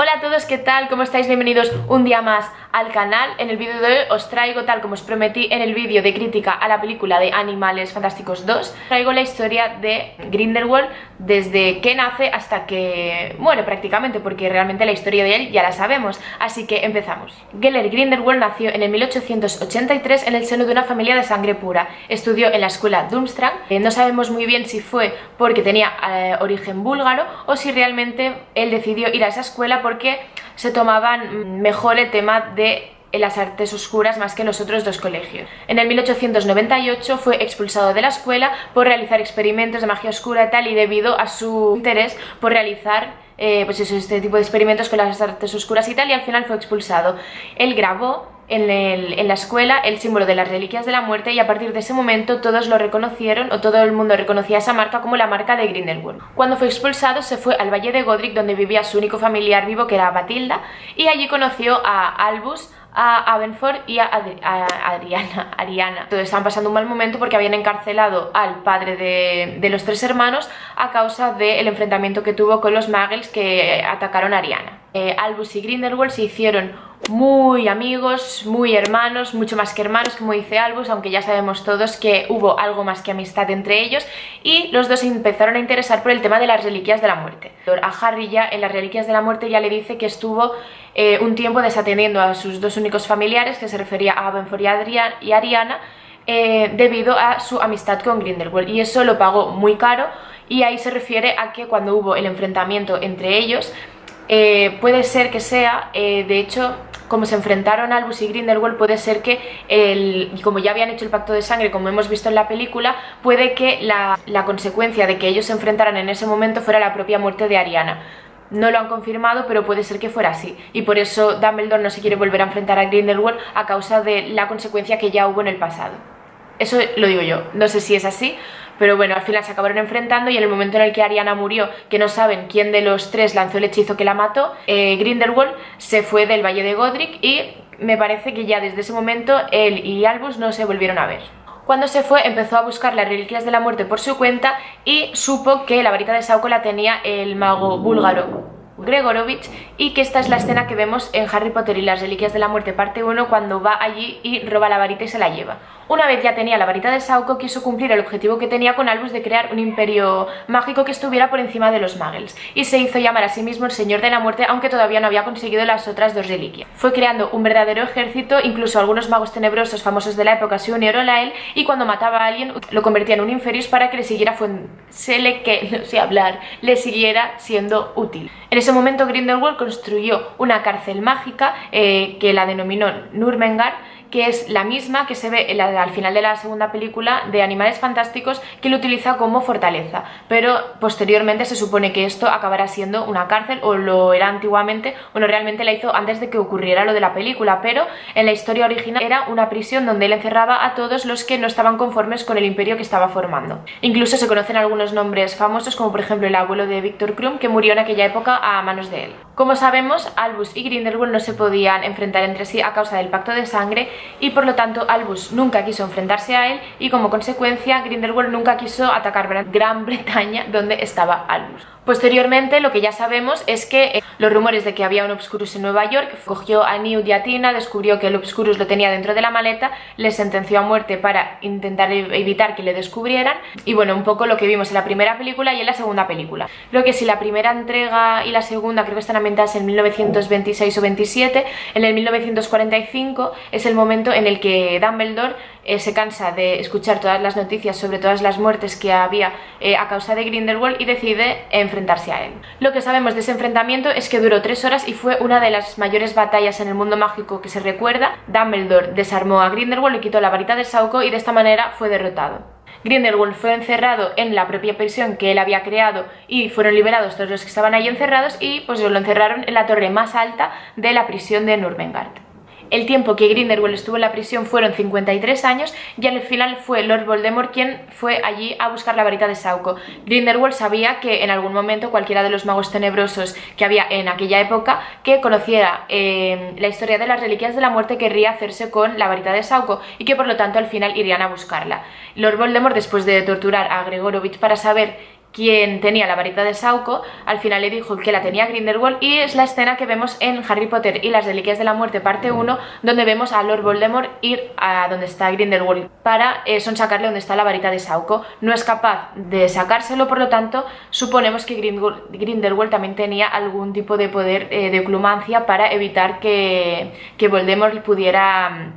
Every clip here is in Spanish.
Hola a todos, ¿qué tal? ¿Cómo estáis? Bienvenidos un día más al canal. En el vídeo de hoy os traigo, tal como os prometí en el vídeo de crítica a la película de Animales Fantásticos 2, traigo la historia de Grindelwald desde que nace hasta que muere prácticamente, porque realmente la historia de él ya la sabemos, así que empezamos. Gellert Grindelwald nació en el 1883 en el seno de una familia de sangre pura. Estudió en la escuela Durmstrang. No sabemos muy bien si fue porque tenía origen búlgaro o si realmente él decidió ir a esa escuela porque se tomaban mejor el tema de las artes oscuras más que en los otros dos colegios. En el 1898 fue expulsado de la escuela por realizar experimentos de magia oscura y tal, y debido a su interés por realizar este tipo de experimentos con las artes oscuras y tal, y al final fue expulsado. Él grabó en la escuela el símbolo de las reliquias de la muerte, y a partir de ese momento todos lo reconocieron, o todo el mundo reconocía esa marca como la marca de Grindelwald. Cuando fue expulsado se fue al Valle de Godric, donde vivía su único familiar vivo, que era Batilda, y allí conoció a Albus, a Abenford y a Ariana. Todos estaban pasando un mal momento porque habían encarcelado al padre de los tres hermanos a causa del enfrentamiento que tuvo con los Muggles que atacaron a Ariana. Albus y Grindelwald se hicieron muy amigos, muy hermanos, mucho más que hermanos, como dice Albus, aunque ya sabemos todos que hubo algo más que amistad entre ellos, y los dos se empezaron a interesar por el tema de las reliquias de la muerte. A Harry ya en las reliquias de la muerte ya le dice que estuvo un tiempo desatendiendo a sus dos únicos familiares, que se refería a Abenford y Ariana, debido a su amistad con Grindelwald, y eso lo pagó muy caro, y ahí se refiere a que cuando hubo el enfrentamiento entre ellos, puede ser que sea, de hecho, como se enfrentaron Albus y Grindelwald, puede ser que, y como ya habían hecho el pacto de sangre, como hemos visto en la película, puede que la consecuencia de que ellos se enfrentaran en ese momento fuera la propia muerte de Ariana. No lo han confirmado, pero puede ser que fuera así, y por eso Dumbledore no se quiere volver a enfrentar a Grindelwald a causa de la consecuencia que ya hubo en el pasado. Eso lo digo yo, no sé si es así, pero bueno, al final se acabaron enfrentando, y en el momento en el que Ariana murió, que no saben quién de los tres lanzó el hechizo que la mató, Grindelwald se fue del Valle de Godric, y me parece que ya desde ese momento él y Albus no se volvieron a ver. Cuando se fue empezó a buscar las reliquias de la muerte por su cuenta y supo que la varita de Sauco la tenía el mago búlgaro Gregorovich, y que esta es la escena que vemos en Harry Potter y las reliquias de la muerte parte 1, cuando va allí y roba la varita y se la lleva. Una vez ya tenía la varita de Sauco, quiso cumplir el objetivo que tenía con Albus de crear un imperio mágico que estuviera por encima de los Muggles, y se hizo llamar a sí mismo el Señor de la Muerte, aunque todavía no había conseguido las otras dos reliquias. Fue creando un verdadero ejército, incluso algunos magos tenebrosos famosos de la época se unieron a él, y cuando mataba a alguien lo convertía en un Inferius para que le siguiera le siguiera siendo útil. En ese momento Grindelwald construyó una cárcel mágica que la denominó Nurmengard, que es la misma que se ve al final de la segunda película de Animales Fantásticos, que lo utiliza como fortaleza, pero posteriormente se supone que esto acabará siendo una cárcel, o lo era antiguamente. Bueno, realmente la hizo antes de que ocurriera lo de la película, pero en la historia original era una prisión donde él encerraba a todos los que no estaban conformes con el imperio que estaba formando. Incluso se conocen algunos nombres famosos, como por ejemplo el abuelo de Viktor Krum, que murió en aquella época a manos de él. Como sabemos, Albus y Grindelwald no se podían enfrentar entre sí a causa del pacto de sangre, y por lo tanto Albus nunca quiso enfrentarse a él, y como consecuencia Grindelwald nunca quiso atacar Gran Bretaña, donde estaba Albus. Posteriormente, lo que ya sabemos es que los rumores de que había un Obscurus en Nueva York, cogió a Newt y a Tina, descubrió que el Obscurus lo tenía dentro de la maleta, le sentenció a muerte para intentar evitar que le descubrieran, y bueno, un poco lo que vimos en la primera película y en la segunda película. Creo que si la primera entrega y la segunda creo que están ambientadas en 1926 o 27, en el 1945 es el momento en el que Dumbledore se cansa de escuchar todas las noticias sobre todas las muertes que había a causa de Grindelwald, y decide enfrentarse a él. Lo que sabemos de ese enfrentamiento es que duró 3 horas y fue una de las mayores batallas en el mundo mágico que se recuerda. Dumbledore desarmó a Grindelwald, le quitó la varita de Sauco, y de esta manera fue derrotado. Grindelwald fue encerrado en la propia prisión que él había creado, y fueron liberados todos los que estaban ahí encerrados, y pues lo encerraron en la torre más alta de la prisión de Nurmengard. El tiempo que Grindelwald estuvo en la prisión fueron 53 años, y al final fue Lord Voldemort quien fue allí a buscar la varita de Sauco. Grindelwald sabía que en algún momento cualquiera de los magos tenebrosos que había en aquella época que conociera la historia de las reliquias de la muerte querría hacerse con la varita de Sauco, y que por lo tanto al final irían a buscarla. Lord Voldemort, después de torturar a Gregorovich para saber quien tenía la varita de Sauco, al final le dijo que la tenía Grindelwald, y es la escena que vemos en Harry Potter y las Reliquias de la Muerte parte 1, donde vemos a Lord Voldemort ir a donde está Grindelwald para sonsacarle donde está la varita de Sauco. No es capaz de sacárselo, por lo tanto suponemos que Grindelwald también tenía algún tipo de poder de oclumancia para evitar que Voldemort pudiera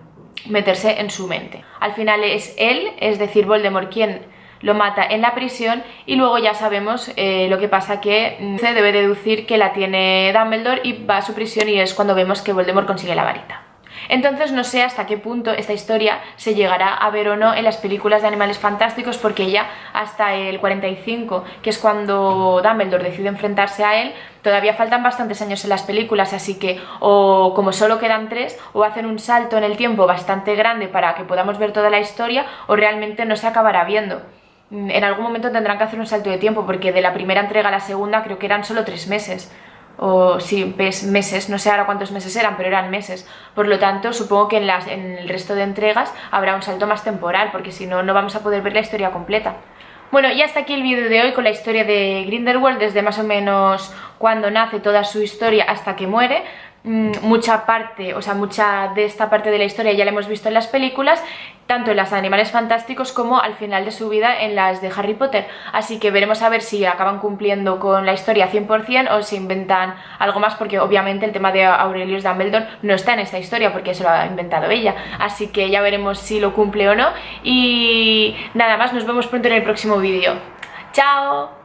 meterse en su mente. Al final es él, es decir, Voldemort, quien lo mata en la prisión, y luego ya sabemos lo que pasa, que se debe deducir que la tiene Dumbledore y va a su prisión, y es cuando vemos que Voldemort consigue la varita. Entonces no sé hasta qué punto esta historia se llegará a ver o no en las películas de Animales Fantásticos, porque ya hasta el 45, que es cuando Dumbledore decide enfrentarse a él, todavía faltan bastantes años en las películas, así que o como solo quedan 3, o hacen un salto en el tiempo bastante grande para que podamos ver toda la historia, o realmente no se acabará viendo. En algún momento tendrán que hacer un salto de tiempo, porque de la primera entrega a la segunda creo que eran solo 3 meses. O sí, meses, no sé ahora cuántos meses eran, pero eran meses. Por lo tanto, supongo que en el resto de entregas habrá un salto más temporal, porque si no, no vamos a poder ver la historia completa. Bueno, y hasta aquí el vídeo de hoy con la historia de Grindelwald, desde más o menos cuando nace, toda su historia hasta que muere. Mucha de esta parte de la historia ya la hemos visto en las películas, tanto en las de Animales Fantásticos como al final de su vida en las de Harry Potter, así que veremos a ver si acaban cumpliendo con la historia 100% o se inventan algo más, porque obviamente el tema de Aurelius Dumbledore no está en esta historia porque se lo ha inventado ella, así que ya veremos si lo cumple o no. Y nada más, nos vemos pronto en el próximo vídeo. ¡Chao!